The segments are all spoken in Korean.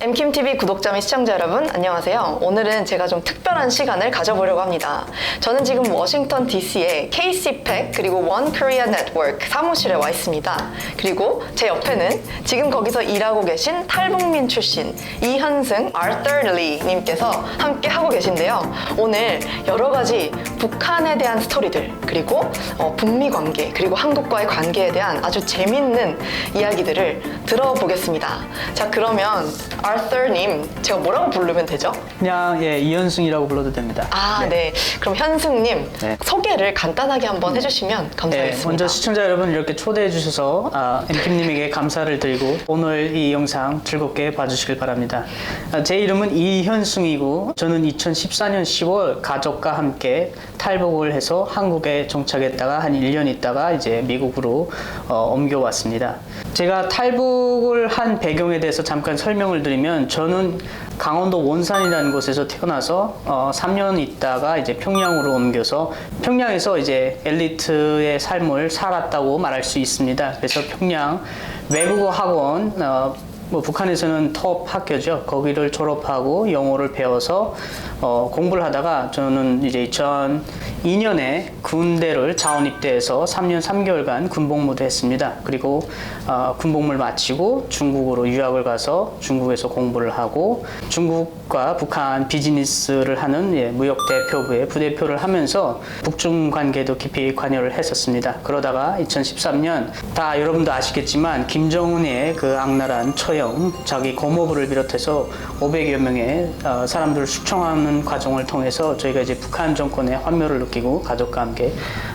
엠킴TV 구독자 및 시청자 여러분 안녕하세요. 오늘은 제가 좀 특별한 시간을 가져보려고 합니다. 저는 지금 워싱턴 DC의 KCPAC 그리고 One Korea Network 사무실에 와 있습니다. 그리고 제 옆에는 지금 거기서 일하고 계신 탈북민 출신 이현승 Arthur Lee 님께서 함께 하고 계신데요. 오늘 여러 가지 북한에 대한 스토리들 그리고 북미 관계 그리고 한국과의 관계에 대한 아주 재밌는 이야기들을 들어보겠습니다. 자, 그러면 아서님, 제가 뭐라고 부르면 되죠? 그냥 이현승이라고 불러도 됩니다. 네. 그럼 현승님, 네. 소개를 간단하게 한번 해주시면 감사하겠습니다. 먼저 시청자 여러분 이렇게 초대해 주셔서 엠킴님에게 감사를 드리고 오늘 이 영상 즐겁게 봐주시길 바랍니다. 제 이름은 이현승이고 저는 2014년 10월 가족과 함께 탈북을 해서 한국에 정착했다가 한 1년 있다가 이제 미국으로 옮겨왔습니다. 제가 탈북을 한 배경에 대해서 잠깐 설명을 드리면 저는 강원도 원산이라는 곳에서 태어나서 3년 있다가 이제 평양으로 옮겨서 평양에서 이제 엘리트의 삶을 살았다고 말할 수 있습니다. 그래서 평양 외국어 학원 북한에서는 톱 학교죠. 거기를 졸업하고 영어를 배워서 공부를 하다가 저는 이제 2002년에 군대를 자원 입대해서 3년 3개월간 군복무도 했습니다. 그리고 군복무를 마치고 중국으로 유학을 가서 중국에서 공부를 하고 중국과 북한 비즈니스를 하는 무역 대표부의 부대표를 하면서 북중 관계도 깊이 관여를 했었습니다. 그러다가 2013년 다 여러분도 아시겠지만 김정은의 그 악랄한 처형 자기 고모부를 비롯해서 500여 명의 사람들을 숙청하는 과정을 통해서 저희가 이제 북한 정권의 환멸을 느끼고 가족과 함께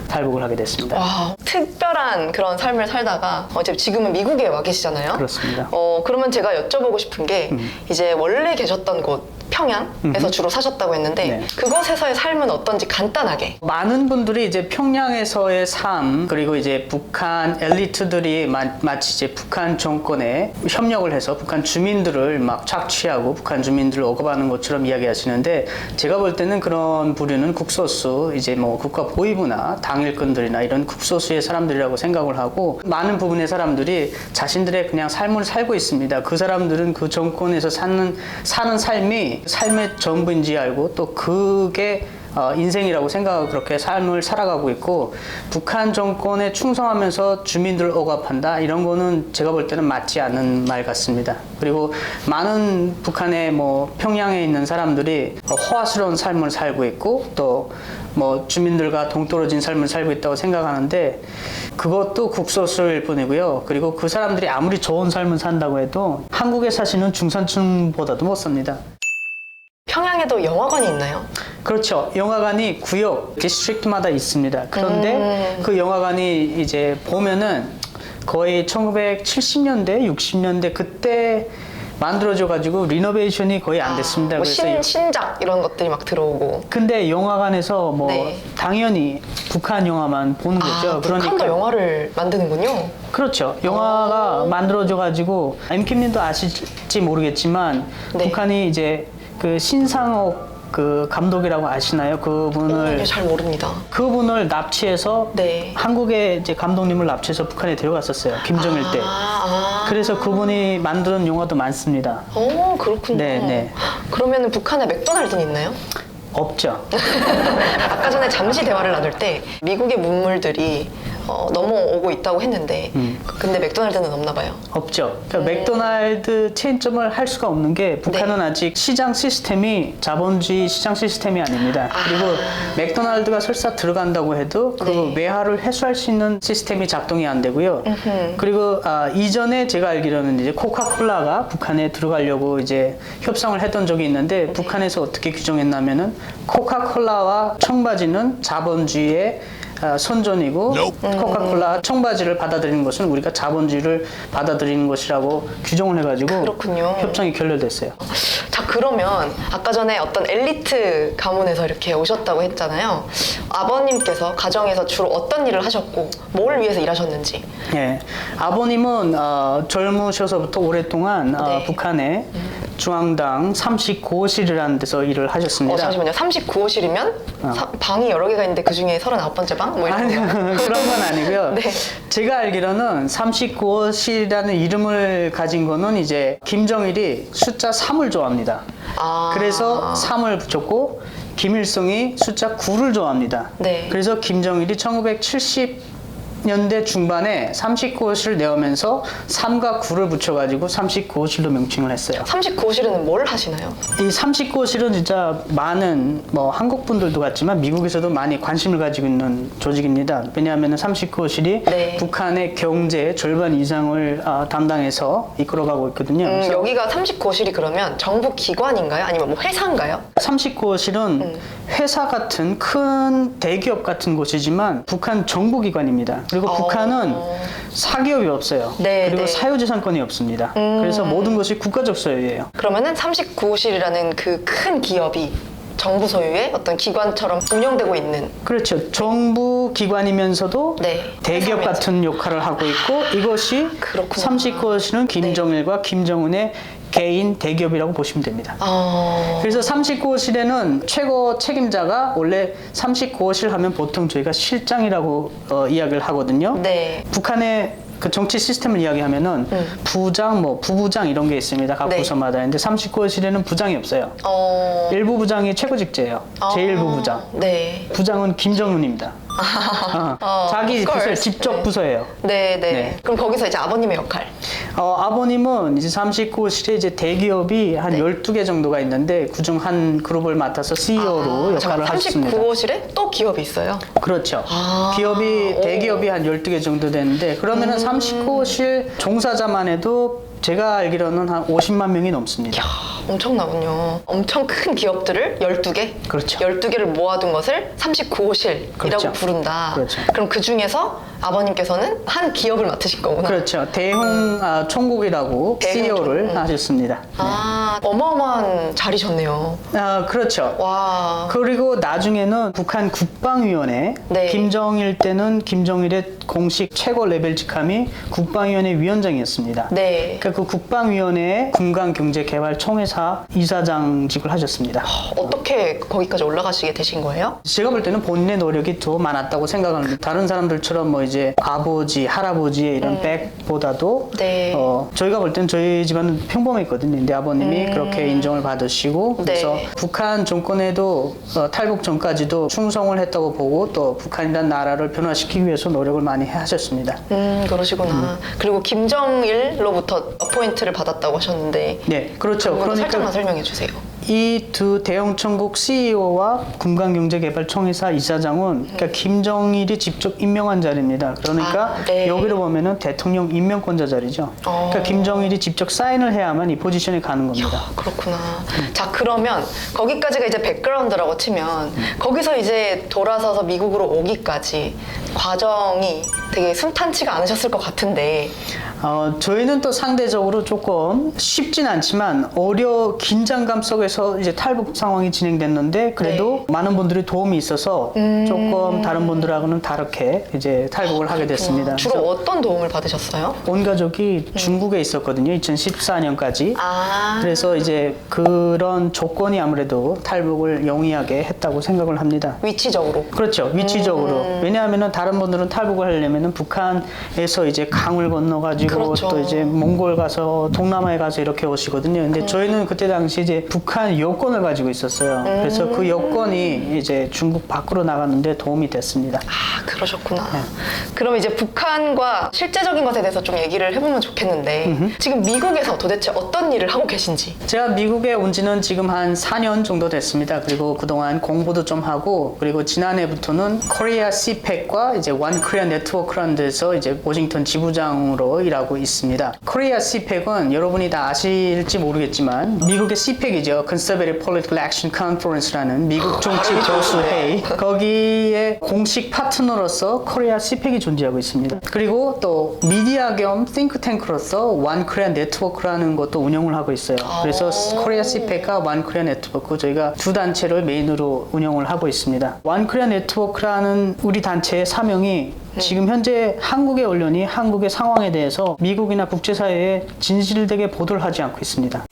탈북을 하게 됐습니다. 와, 특별한 그런 삶을 살다가 이제 지금은 미국에 와 계시잖아요. 그렇습니다. 그러면 제가 여쭤보고 싶은 게 이제 원래 계셨던 곳 평양에서 주로 사셨다고 했는데 네. 그곳에서의 삶은 어떤지 간단하게. 많은 분들이 이제 평양에서의 삶 그리고 이제 북한 엘리트들이 마치 이제 북한 정권에 협력을 해서 북한 주민들을 막 착취하고 북한 주민들을 억압하는 것처럼 이야기하시는데 제가 볼 때는 그런 부류는 국소수 이제 뭐 국가 보위부나 당일꾼들이나 이런 국소수의 사람들이라고 생각을 하고 많은 부분의 사람들이 자신들의 그냥 삶을 살고 있습니다. 그 사람들은 그 정권에서 사는 삶이 삶의 전부인지 알고 또 그게 인생이라고 생각하고 그렇게 삶을 살아가고 있고 북한 정권에 충성하면서 주민들을 억압한다 이런 거는 제가 볼 때는 맞지 않는 말 같습니다. 그리고 많은 북한의 평양에 있는 사람들이 호화스러운 삶을 살고 있고 또 주민들과 동떨어진 삶을 살고 있다고 생각하는데 그것도 국소수일 뿐이고요. 그리고 그 사람들이 아무리 좋은 삶을 산다고 해도 한국에 사시는 중산층보다도 못 삽니다. 평양에도 영화관이 있나요? 그렇죠. 영화관이 구역, 디스트릭트마다 있습니다. 그런데 그 영화관이 이제 보면은 거의 1970년대, 60년대 그때 만들어져 가지고 리노베이션이 거의 안 됐습니다. 그래서 신작 이런 것들이 막 들어오고. 근데 영화관에서 네. 당연히 북한 영화만 보는 거죠. 북한도 영화를 만드는군요. 그렇죠. 영화가 만들어져 가지고 엠킴님도 아실지 모르겠지만 네. 북한이 이제 그 신상옥 그 감독이라고 아시나요? 그분을 잘 모릅니다. 그분을 납치해서 네. 한국에 이제 감독님을 납치해서 북한에 데려갔었어요. 김정일 때. 그래서 그분이 만든 영화도 많습니다. 그렇군요. 네. 그러면은 북한에 맥도날드는 있나요? 없죠. 아까 전에 잠시 대화를 나눌 때 미국의 문물들이 넘어오고 있다고 했는데 근데 맥도날드는 없나 봐요. 없죠. 그러니까 맥도날드 체인점을 할 수가 없는 게 북한은 아직 시장 시스템이 자본주의 시장 시스템이 아닙니다. 그리고 맥도날드가 설사 들어간다고 해도 그 외화를 해소할 수 있는 시스템이 작동이 안 되고요. 그리고 이전에 제가 알기로는 이제 코카콜라가 북한에 들어가려고 이제 협상을 했던 적이 있는데 북한에서 어떻게 규정했냐면은 코카콜라와 청바지는 자본주의의 선전이고 코카콜라 청바지를 받아들이는 것은 우리가 자본주의를 받아들이는 것이라고 규정을 해가지고 그렇군요. 협상이 결렬됐어요. 자, 그러면 아까 전에 어떤 엘리트 가문에서 이렇게 오셨다고 했잖아요. 아버님께서 가정에서 주로 어떤 일을 하셨고 뭘 위해서 일하셨는지. 예, 아버님은 젊으셔서부터 오랫동안 북한에 중앙당 39호실이라는 데서 일을 하셨습니다. 잠시만요. 39호실이면 방이 여러 개가 있는데 그 중에 39번째 방? 뭐 이런 아니요, 건가요? 그런 건 아니고요. 네. 제가 알기로는 39호실이라는 이름을 가진 거는 이제 김정일이 숫자 3을 좋아합니다. 그래서 3을 붙였고 김일성이 숫자 9를 좋아합니다. 네. 그래서 김정일이 1970년대 중반에 39호실을 내오면서 3과 9를 붙여가지고 39호실로 명칭을 했어요. 39호실은 뭘 하시나요? 이 39호실은 진짜 많은 한국 분들도 같지만 미국에서도 많이 관심을 가지고 있는 조직입니다. 왜냐하면 39호실이 네. 북한의 경제 절반 이상을 담당해서 이끌어가고 있거든요. 그래서 여기가 39호실이 그러면 정부 기관인가요? 아니면 뭐 회사인가요? 39호실은 회사 같은 큰 대기업 같은 곳이지만 북한 정부기관입니다. 그리고 북한은 사기업이 없어요. 네, 그리고 네. 사유재산권이 없습니다. 그래서 모든 것이 국가적 소유예요. 그러면은 39호실이라는 그 큰 기업이 정부 소유의 어떤 기관처럼 운영되고 있는. 그렇죠. 정부 기관이면서도 네. 대기업 회사면서. 같은 역할을 하고 있고 이것이 그렇구나. 39호실은 김정일과 김정은의 개인 대기업이라고 보시면 됩니다. 그래서 39호실에는 최고 책임자가 원래 39호실 하면 보통 저희가 실장이라고 이야기를 하거든요. 네. 북한의 그 정치 시스템을 이야기하면은 부장, 부부장 이런 게 있습니다. 각 네. 부서마다. 근데 39호실에는 부장이 없어요. 일부 부장이 최고직제예요. 제1부 부장. 네. 부장은 김정은입니다. 자기 of course. 부서 직접 네. 부서예요. 네, 네. 네. 그럼 거기서 이제 아버님의 역할. 아버님은 이제 39호실에 이제 대기업이 한 네. 12개 정도가 있는데 그중 한 그룹을 맡아서 CEO로 역할을 하셨습니다. 39호실에 또 기업이 있어요. 그렇죠. 기업이 대기업이 한 12개 정도 되는데 그러면은 39호실 종사자만 해도 제가 알기로는 한 50만 명이 넘습니다. 엄청나군요. 엄청 큰 기업들을 12개? 그렇죠. 12개를 모아둔 것을 39호실이라고 그렇죠. 부른다. 그렇죠. 그럼 그 중에서 아버님께서는 한 기업을 맡으신 거구나. 그렇죠. 대흥 총국이라고 대흥 CEO를 총국. 하셨습니다. 어마어마한 자리셨네요. 그렇죠. 와. 그리고 나중에는 북한 국방위원회 네. 김정일 때는 김정일의 공식 최고 레벨 직함이 국방위원회 위원장이었습니다. 네. 그러니까 그 국방위원회의 군간경제개발총회사 이사장직을 하셨습니다. 어떻게 거기까지 올라가시게 되신 거예요? 제가 볼 때는 본인의 노력이 더 많았다고 생각합니다. 다른 사람들처럼 이제 아버지, 할아버지의 이런 백보다도 네. 저희가 볼 때는 저희 집안은 평범했거든요. 근데 아버님이 그렇게 인정을 받으시고 그래서 네. 북한 정권에도 탈북 전까지도 충성을 했다고 보고 또 북한이라는 나라를 변화시키기 위해서 노력을 많이 하셨습니다. 그러시구나. 그리고 김정일로부터 어포인트를 받았다고 하셨는데 네, 그렇죠. 살짝만 설명해 주세요. 이 두 대형 천국 CEO와 군간경제개발총회사 이사장은 그러니까 김정일이 직접 임명한 자리입니다. 그러니까 네. 여기로 보면은 대통령 임명권자 자리죠. 그러니까 김정일이 직접 사인을 해야만 이 포지션에 가는 겁니다. 그렇구나. 자, 그러면 거기까지가 이제 백그라운드라고 치면 거기서 이제 돌아서서 미국으로 오기까지 과정이 되게 순탄치가 않으셨을 것 같은데. 저희는 또 상대적으로 조금 쉽진 않지만 긴장감 속에서 이제 탈북 상황이 진행됐는데 그래도 많은 분들이 도움이 있어서 조금 다른 분들하고는 다르게 이제 탈북을 하게 됐습니다. 주로 그래서 어떤 도움을 받으셨어요? 온 가족이 중국에 있었거든요. 2014년까지. 그래서 이제 그런 조건이 아무래도 탈북을 용이하게 했다고 생각을 합니다. 위치적으로. 그렇죠. 위치적으로. 왜냐하면 다른 분들은 탈북을 하려면 북한에서 이제 강을 건너가지고 그렇죠. 또 이제 몽골 가서 동남아에 가서 이렇게 오시거든요. 근데 저희는 그때 당시 이제 북한 여권을 가지고 있었어요. 그래서 그 여권이 이제 중국 밖으로 나갔는데 도움이 됐습니다. 그러셨구나. 그럼 이제 북한과 실제적인 것에 대해서 좀 얘기를 해보면 좋겠는데 지금 미국에서 도대체 어떤 일을 하고 계신지. 제가 미국에 온 지는 지금 한 4년 정도 됐습니다. 그리고 그동안 공부도 좀 하고 그리고 지난해부터는 코리아 CPEC과 이제 One Korea Network라는 데서 이제 워싱턴 지부장으로 일하고 있습니다. 코리아 CPEC은 여러분이 다 아실지 모르겠지만 미국의 CPEC이죠. Conservative Political Action Conference라는 미국 정치 보수 회의. 거기에 공식 파트너로서 코리아 CPEC이 존재하고 있습니다. 그리고 또 미디어 겸 띵크탱크로서 One Korea Network라는 것도 운영을 하고 있어요. 그래서 코리아 CPEC과 One Korea Network 저희가 두 단체를 메인으로 운영을 하고 있습니다. One Korea Network라는 우리 단체의 사명이 지금 현재 한국의 언론이 한국의 상황에 대해서 미국이나 국제사회에 진실되게 보도를 하지 않고 있습니다.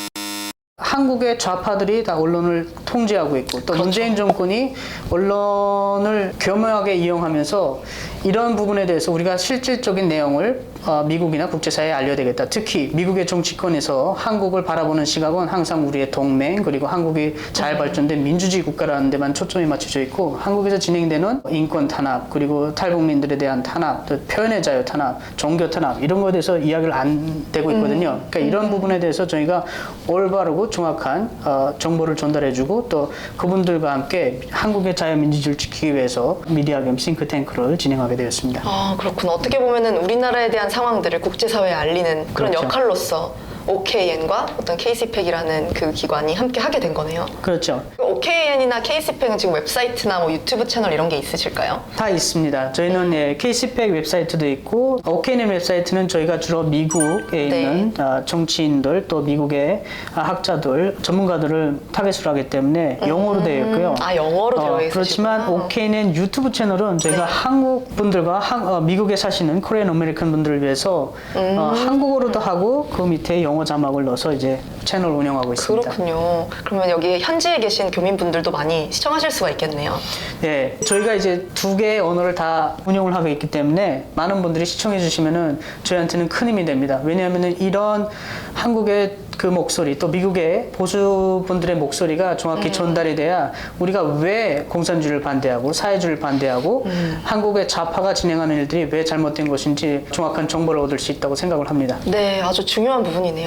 한국의 좌파들이 다 언론을 통제하고 있고 또 문재인 정권이 언론을 교묘하게 이용하면서 이런 부분에 대해서 우리가 실질적인 내용을 미국이나 국제사회에 알려야 되겠다. 특히 미국의 정치권에서 한국을 바라보는 시각은 항상 우리의 동맹 그리고 한국이 잘 발전된 민주주의 국가라는 데만 초점이 맞춰져 있고 한국에서 진행되는 인권 탄압 그리고 탈북민들에 대한 탄압, 또 표현의 자유 탄압, 종교 탄압 이런 거에 대해서 이야기를 안 되고 있거든요. 그러니까 이런 부분에 대해서 저희가 올바르고 정확한 정보를 전달해주고 또 그분들과 함께 한국의 자유민주주의를 지키기 위해서 미디어 겸 싱크탱크를 진행하게 되었습니다. 아, 그렇구나. 어떻게 보면은 우리나라에 대한 상황들을 국제사회에 알리는 그런 그렇죠. 역할로서 OKN과 어떤 KCPAC이라는 그 기관이 함께 하게 된 거네요. 그렇죠. OKN이나 KCPAC은 지금 웹사이트나 뭐 유튜브 채널 이런 게 있으실까요? 다 있습니다. 저희는 KCPAC 웹사이트도 있고 OKN 웹사이트는 저희가 주로 미국에 있는 정치인들 또 미국의 학자들, 전문가들을 타겟으로 하기 때문에 영어로 되어 있고요. 아, 영어로 되어 있으시구나. 그렇지만 OKN 유튜브 채널은 저희가 한국 분들과 미국에 사시는 코리안 아메리칸 분들을 위해서 한국어로도 하고 그 밑에 영어 자막을 넣어서 이제 채널 운영하고 있습니다. 그렇군요. 그러면 여기 현지에 계신 교민분들도 많이 시청하실 수가 있겠네요. 네, 저희가 이제 두 개의 언어를 다 운영을 하고 있기 때문에 많은 분들이 시청해 주시면은 저희한테는 큰 힘이 됩니다. 왜냐하면은 이런 한국의 그 목소리 또 미국의 보수 분들의 목소리가 정확히 전달이 돼야 우리가 왜 공산주의를 반대하고 사회주의를 반대하고 한국의 좌파가 진행하는 일들이 왜 잘못된 것인지 정확한 정보를 얻을 수 있다고 생각을 합니다. 네, 아주 중요한 부분이네요.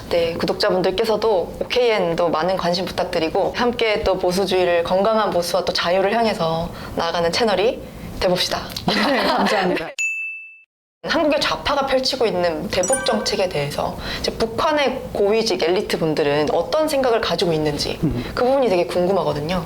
네, 구독자분들께서도 OKN도 많은 관심 부탁드리고 함께 또 보수주의를 건강한 보수와 또 자유를 향해서 나아가는 채널이 돼봅시다. 네, 감사합니다. 한국의 좌파가 펼치고 있는 대북 정책에 대해서 이제 북한의 고위직 엘리트 분들은 어떤 생각을 가지고 있는지 그 부분이 되게 궁금하거든요.